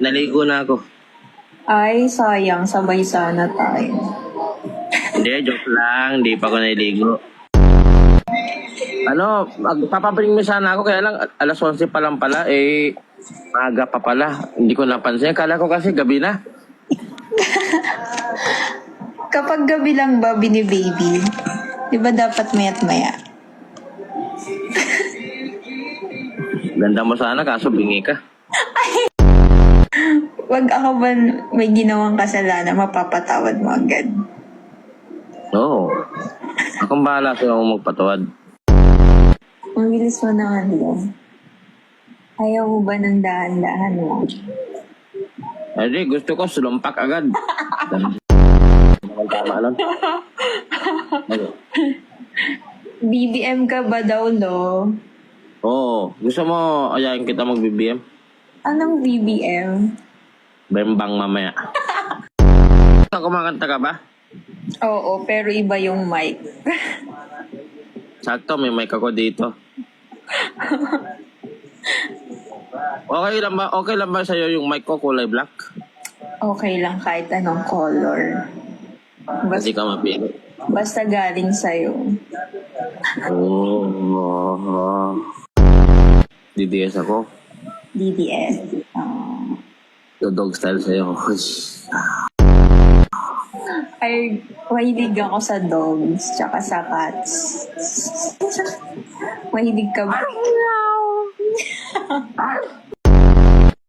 Naligo na ako. Ay, sayang. Sabay sana tayo. Hindi, joke lang. Hindi pa ako naligo. Ano, magpapabring mo sana ako. Kaya lang, alas 11 pa lang pala. Maaga pa pala. Hindi ko napansin. Kala ko kasi gabi na. Kapag gabi lang ba bini-baby? Di ba dapat maya't maya? Ganda mo sana, kaso bingi ka. Wag ako ba may ginawang kasalanan, mapapatawad mo agad? Oo. Akong bahala sa'yo kung magpatawad. Ang bilis mo naman lang. Ayaw mo ba ng dahan-dahan mo? Hindi, gusto ko sulumpak agad. Tama lang. BBM ka ba daw, lo? Oo. Gusto mo ayayin kita mag-BBM? Anong BBM? Bembang mamaya. Kumakanta ka ba? Oo, pero iba yung mic. Sakto, may mic ako dito. Okay lang ba sa'yo yung mic ko kulay black? Okay lang kahit anong color. Hindi ka mapili. Basta galing sa'yo. Oo. DDS ako. DDS. Dog style sa'yo. Ay, mahilig ako sa dogs, tsaka sa cats. Mahilig ka ba?